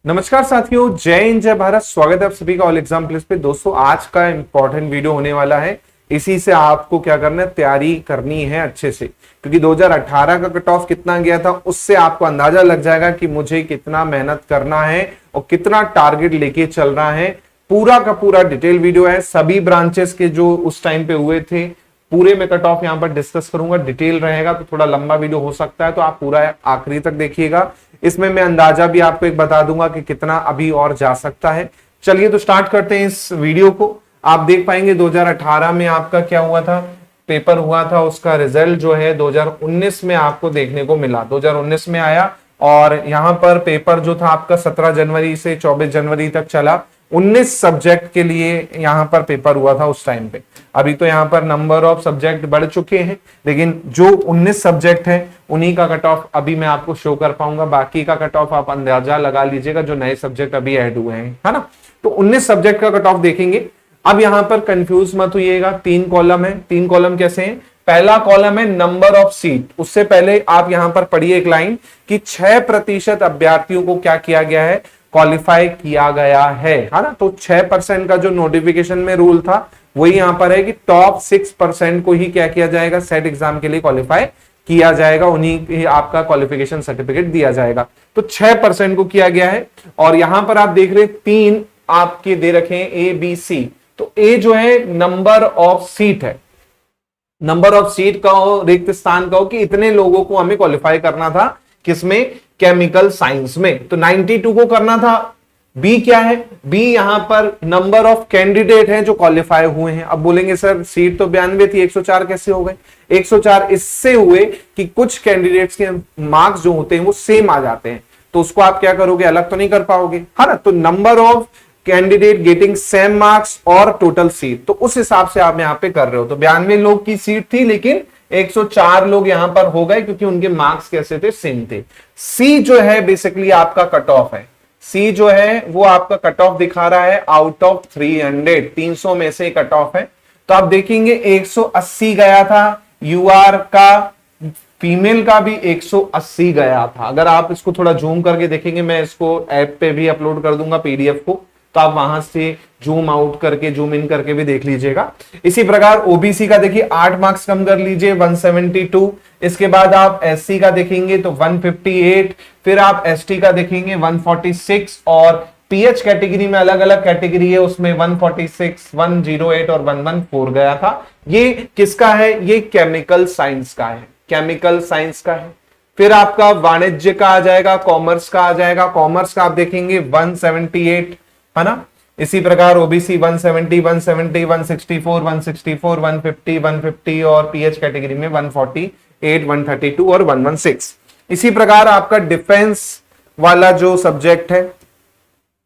नमस्कार साथियों, जय हिंद जय भारत। स्वागत है आप सभी का ऑल एग्जाम प्लस पे। दोस्तों आज का इंपॉर्टेंट वीडियो होने वाला है। इसी से आपको क्या करना है, तैयारी करनी है अच्छे से, क्योंकि 2018 का कट ऑफ कितना गया था उससे आपको अंदाजा लग जाएगा कि मुझे कितना मेहनत करना है और कितना टारगेट लेके चल रहा है। पूरा का पूरा डिटेल वीडियो है, सभी ब्रांचेस के जो उस टाइम पे हुए थे पूरे में कट ऑफ यहां पर डिस्कस करूंगा। डिटेल रहेगा तो थोड़ा लंबा वीडियो हो सकता है, तो आप पूरा आखिरी तक देखिएगा। इसमें मैं अंदाजा भी आपको एक बता दूंगा कि कितना अभी और जा सकता है। चलिए तो स्टार्ट करते हैं इस वीडियो को। आप देख पाएंगे 2018 में आपका क्या हुआ था, पेपर हुआ था, उसका रिजल्ट जो है 2019 में आपको देखने को मिला। 2019 में आया और यहां पर पेपर जो था आपका 17 जनवरी से 24 जनवरी तक चला। 19 सब्जेक्ट के लिए यहां पर पेपर हुआ था उस टाइम पे। अभी तो यहां पर नंबर ऑफ सब्जेक्ट बढ़ चुके हैं, लेकिन जो 19 सब्जेक्ट हैं उन्हीं का कट ऑफ अभी मैं आपको शो कर पाऊंगा। बाकी का कट ऑफ आप अंदाजा लगा लीजिएगा जो नए सब्जेक्ट अभी ऐड हुए हैं, है ना। तो 19 सब्जेक्ट का कट ऑफ देखेंगे। अब यहां पर कंफ्यूज मत होइएगा, 3 कॉलम है। 3 कॉलम कैसे हैं? पहला कॉलम है नंबर ऑफ सीट। उससे पहले आप यहां पर पढ़िए एक लाइन कि 6% अभ्यर्थियों को क्या किया गया है, क्वालिफाई किया गया है ना। तो 6% का जो नोटिफिकेशन में रूल था वही यहां पर है कि टॉप 6% को ही क्या किया जाएगा, सेट एग्जाम के लिए क्वालिफाई किया जाएगा, उन्हीं आपका क्वालिफिकेशन सर्टिफिकेट दिया जाएगा। तो 6% को किया गया है। और यहां पर आप देख रहे हैं 3 आपके दे रखे हैं ए बी सी। तो ए जो है नंबर ऑफ सीट है, नंबर ऑफ सीट का हो, रिक्त स्थान का हो कि इतने लोगों को हमें क्वालिफाई करना था, किसमें, केमिकल साइंस में। तो 92 को करना था। बी क्या है, बी यहां पर नंबर ऑफ कैंडिडेट हैं जो क्वालिफाई हुए हैं। अब बोलेंगे सर सीट तो 92 थी, 104 कैसे हो गए? 104 इससे हुए कि कुछ कैंडिडेट्स के मार्क्स जो होते हैं वो सेम आ जाते हैं, तो उसको आप क्या करोगे, अलग तो नहीं कर पाओगे, है ना। तो number of candidate getting same marks और टोटल सीट, तो उस हिसाब से आप यहां पे कर रहे हो। तो 92 लोग की सीट थी, लेकिन 104 लोग यहां पर हो गए क्योंकि उनके मार्क्स कैसे थे, सेम थे। सी जो है बेसिकली आपका कट ऑफ है। सी जो है वो आपका कट ऑफ दिखा रहा है आउट ऑफ 300, 300 में से कट ऑफ है। तो आप देखेंगे 180 गया था, यूआर का, फीमेल का भी 180 गया था। अगर आप इसको थोड़ा जूम करके देखेंगे, मैं इसको ऐप पे भी अपलोड कर दूंगा पीडीएफ को, तो आप वहां से जूम आउट करके जूम इन करके भी देख लीजिएगा। इसी प्रकार ओबीसी का देखिए 8 मार्क्स कम कर लीजिए, 172। इसके बाद आप एससी का देखेंगे तो 158, फिर आप एसटी का देखेंगे 146, और पीएच कैटेगरी में अलग अलग कैटेगरी है, उसमें 146, 108 और 114 गया था। ये किसका है? ये केमिकल साइंस का है, केमिकल साइंस का है। फिर आपका वाणिज्य का आ जाएगा, कॉमर्स का आ जाएगा। कॉमर्स का आप देखेंगे 178, है ना। इसी प्रकार ओबीसी 170, 170, 164, 164, 150, 150 और पीएच कैटेगरी में 148, 132 और 116। इसी प्रकार आपका डिफेंस वाला जो सब्जेक्ट है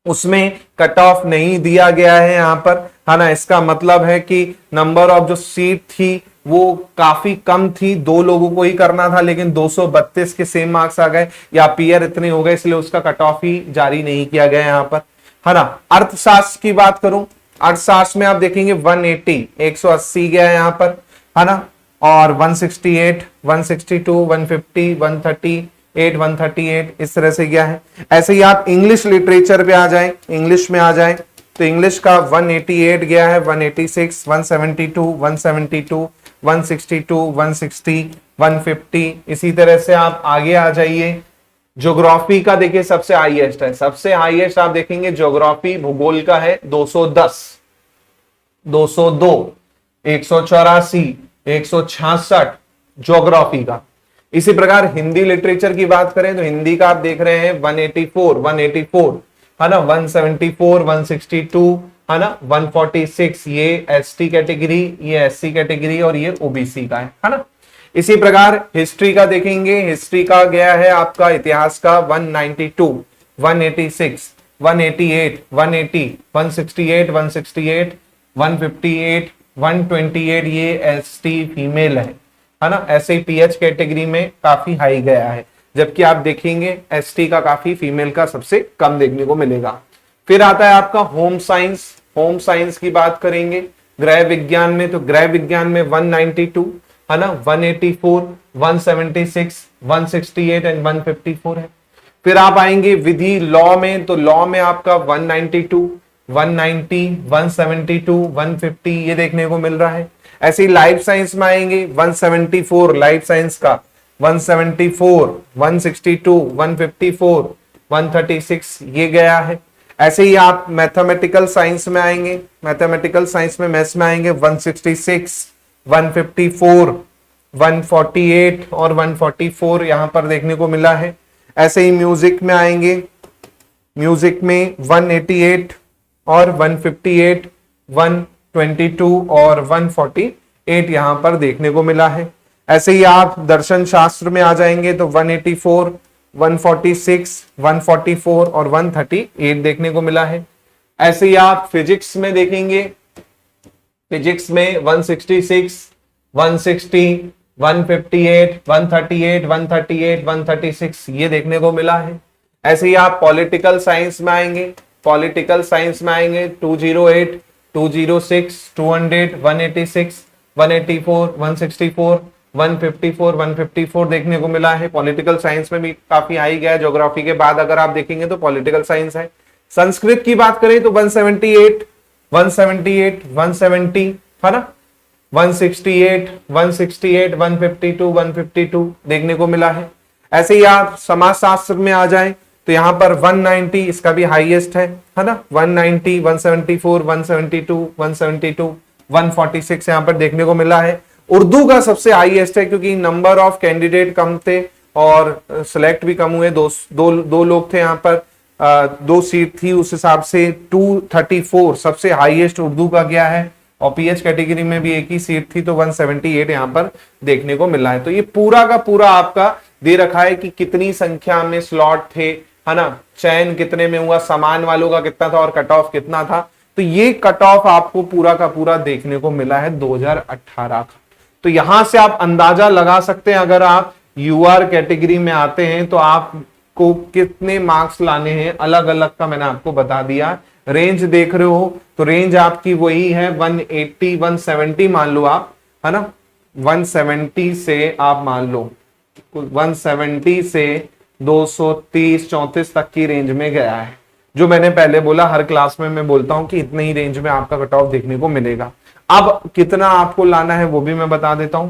उसमें कट ऑफ नहीं दिया गया है यहां पर, है ना। इसका मतलब है कि नंबर ऑफ जो सीट थी वो काफी कम थी, 2 लोगों को ही करना था, लेकिन 232 के सेम मार्क्स आ गए या पीयर इतने हो गए, इसलिए उसका कट ऑफ ही जारी नहीं किया गया यहां पर, है ना। अर्थशास्त्र की बात करूं, अर्थशास्त्र में आप देखेंगे 180, 180 गया यहां पर, है ना। और 168, 162, 150, 138, 138 इस तरह से गया है। ऐसे ही आप इंग्लिश लिटरेचर पे आ जाएं, इंग्लिश में आ जाएं तो इंग्लिश का 188 गया है, 186, 172, 172, 162, 160, 150। इसी तरह से आप आगे आ जाइए। ज्योग्राफी का देखिए सबसे हाईएस्ट है, सबसे हाईएस्ट आप देखेंगे ज्योग्राफी भूगोल का है 210, 202, 184, 166 ज्योग्राफी का। इसी प्रकार हिंदी लिटरेचर की बात करें तो हिंदी का आप देख रहे हैं 184, है ना, 174, 162, है ना, 146। ये एसटी कैटेगरी, ये एससी कैटेगरी और ये ओबीसी का है ना। इसी प्रकार हिस्ट्री का देखेंगे, हिस्ट्री का गया है आपका इतिहास का 192, 186, 188, 180, 168, 168, 158, 128। ये एसटी फीमेल है ना। ऐसे ही पीएच कैटेगरी में काफी हाई गया है, जबकि आप देखेंगे एसटी का काफी फीमेल का सबसे कम देखने को मिलेगा। फिर आता है आपका होम साइंस। होम साइंस की बात करेंगे गृह विज्ञान में, तो गृह विज्ञान में 192, है ना, 184, 176, 168 एंड 154 है। फिर आप आएंगे विधि लॉ में, तो लॉ में आपका 192, 190, 172, 150 ये देखने को मिल रहा है। ऐसे ही लाइफ साइंस में आएंगे 174 लाइफ साइंस का, 174, 162, 154, 136 ये गया है। ऐसे ही आप मैथमेटिकल साइंस में आएंगे, मैथमेटिकल साइंस में मैथ्स में आएंगे 166, 154, 148 और 144 यहां पर देखने को मिला है। ऐसे ही म्यूजिक में आएंगे, म्यूजिक में 188 और 158, 122 और 148 यहां पर देखने को मिला है। ऐसे ही आप दर्शन शास्त्र में आ जाएंगे तो 184, 146, 144 और 138 देखने को मिला है। ऐसे ही आप फिजिक्स में देखेंगे, फिजिक्स में 166, 160, 158, 138, 138, 136 ये देखने को मिला है। ऐसे ही आप पॉलिटिकल साइंस में आएंगे, पॉलिटिकल साइंस में आएंगे 208, 206, 200, 186, 184, 164, 154, 154 देखने को मिला है। पॉलिटिकल साइंस में भी काफी हाई गया। ज्योग्राफी के बाद अगर आप देखेंगे तो पॉलिटिकल साइंस है। संस्कृत की बात करें तो 178, 178, 170 है ना, 168, 168, 152, 152 देखने को मिला है। ऐसे ही आप समाजशास्त्र में आ जाएं तो यहां पर 190 इसका भी हाईएस्ट है ना, 190, 174, 172, 172, 146 यहां पर देखने को मिला है। उर्दू का सबसे हाईएस्ट है क्योंकि नंबर ऑफ कैंडिडेट कम थे और सिलेक्ट भी कम हुए, दो लोग थे यहाँ पर, 2 सीट थी, उस हिसाब से 234 सबसे हाईएस्ट उर्दू का गया है। और पीएच कैटेगरी में भी एक ही सीट थी तो 178 यहाँ पर देखने को मिला है। तो ये पूरा का पूरा आपका दे रखा है कि कितनी संख्या में स्लॉट थे, है ना, चयन कितने में हुआ, समान वालों का कितना था और कट ऑफ कितना था। तो ये कट ऑफ आपको पूरा का पूरा देखने को मिला है 2018 का। तो यहां से आप अंदाजा लगा सकते हैं अगर आप यूआर कैटेगरी में आते हैं तो आपको कितने मार्क्स लाने हैं, अलग अलग का मैंने आपको बता दिया। रेंज देख रहे हो तो रेंज आपकी वही है 180, 170 मान लो आप, है ना, 170 से आप मान लो 170 से 230, 34 तक की रेंज में गया है। जो मैंने पहले बोला हर क्लास में मैं बोलता हूं कि इतने ही रेंज में आपका कट ऑफ देखने को मिलेगा। अब कितना आपको लाना है वो भी मैं बता देता हूं,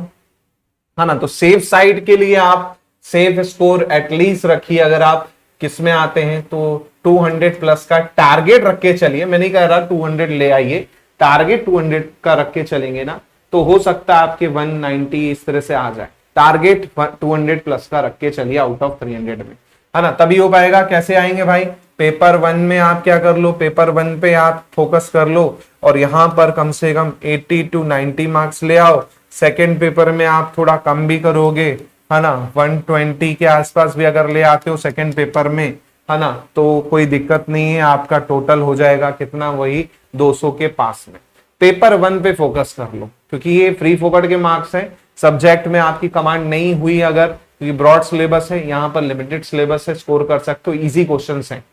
है ना। तो सेफ साइड के लिए आप सेफ स्कोर एटलीस्ट रखिए। अगर आप किस में आते हैं तो 200 प्लस का टारगेट रख के चलिए। मैं नहीं कह रहा 200 ले आइए, टारगेट 200 का रख के चलेंगे ना तो हो सकता है आपके 190 इस तरह से आ जाए। टारगेट 200 प्लस का रख के चलिए आउट ऑफ 300 में, है ना, तभी हो पाएगा। कैसे आएंगे भाई, पेपर 1 में आप क्या कर लो, पेपर 1 पे आप फोकस कर लो और यहां पर कम से कम 80 to 90 मार्क्स ले आओ। सेकेंड पेपर में आप थोड़ा कम भी करोगे, है ना, 120 के आसपास भी अगर ले आते हो सेकेंड पेपर में, है ना, तो कोई दिक्कत नहीं है। आपका टोटल हो जाएगा कितना, वही 200 के पास में। पेपर 1 पे फोकस कर लो क्योंकि ये फ्री फोकट के मार्क्स हैं। सब्जेक्ट में आपकी कमांड नहीं हुई अगर, क्योंकि ब्रॉड सिलेबस है, यहाँ पर लिमिटेड सिलेबस है, स्कोर कर सकते हो। इजी क्वेश्चंस हैं,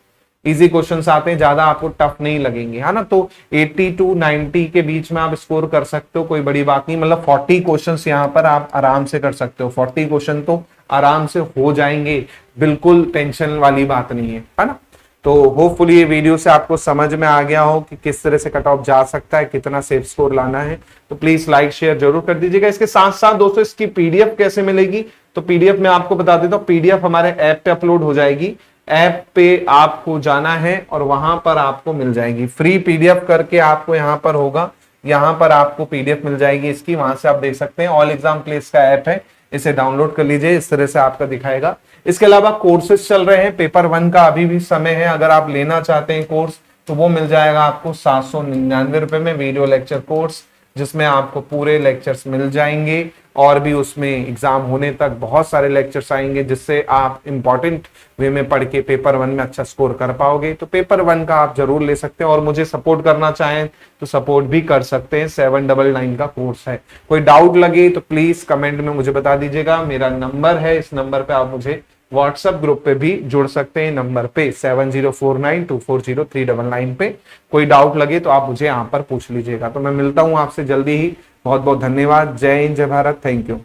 इजी क्वेश्चंस आते हैं, ज्यादा आपको टफ नहीं लगेंगे, है ना। तो 80 to 90 के बीच में आप स्कोर कर सकते हो, कोई बड़ी बात नहीं। मतलब 40 क्वेश्चंस यहाँ पर आप आराम से कर सकते हो। 40 क्वेश्चन तो आराम से हो जाएंगे, बिल्कुल टेंशन वाली बात नहीं है ना। तो होपफुली ये वीडियो से आपको समझ में आ गया हो कि किस तरह से कट ऑफ जा सकता है, कितना सेफ स्कोर लाना है। तो प्लीज लाइक शेयर जरूर कर दीजिएगा। इसके साथ साथ दोस्तों इसकी पीडीएफ कैसे मिलेगी, तो पीडीएफ में आपको बता देता हूँ, पीडीएफ हमारे ऐप पे अपलोड हो जाएगी। ऐप पे आपको जाना है और वहां पर आपको मिल जाएगी फ्री पीडीएफ करके, आपको यहाँ पर होगा, यहाँ पर आपको पीडीएफ मिल जाएगी इसकी, वहां से आप देख सकते हैं। ऑल एग्जाम प्लेस का ऐप है, इसे डाउनलोड कर लीजिए, इस तरह से आपका दिखाएगा। इसके अलावा कोर्सेज चल रहे हैं, पेपर 1 का अभी भी समय है, अगर आप लेना चाहते हैं कोर्स तो वो मिल जाएगा आपको 799 रुपए में, वीडियो लेक्चर कोर्स, जिसमें आपको पूरे लेक्चर्स मिल जाएंगे और भी उसमें एग्जाम होने तक बहुत सारे लेक्चर्स आएंगे, जिससे आप इंपॉर्टेंट वे में पढ़ के पेपर 1 में अच्छा स्कोर कर पाओगे। तो पेपर 1 का आप जरूर ले सकते हैं और मुझे सपोर्ट करना चाहें तो सपोर्ट भी कर सकते हैं। 799 का कोर्स है। कोई डाउट लगे तो प्लीज कमेंट में मुझे बता दीजिएगा। मेरा नंबर है, इस नंबर पे आप मुझे व्हाट्सएप ग्रुप पे भी जुड़ सकते हैं, नंबर पे 7049240399 पे। कोई डाउट लगे तो आप मुझे यहाँ पर पूछ लीजिएगा। तो मैं मिलता हूँ आपसे जल्दी ही। बहुत बहुत धन्यवाद। जय हिंद, जय भारत। Thank you.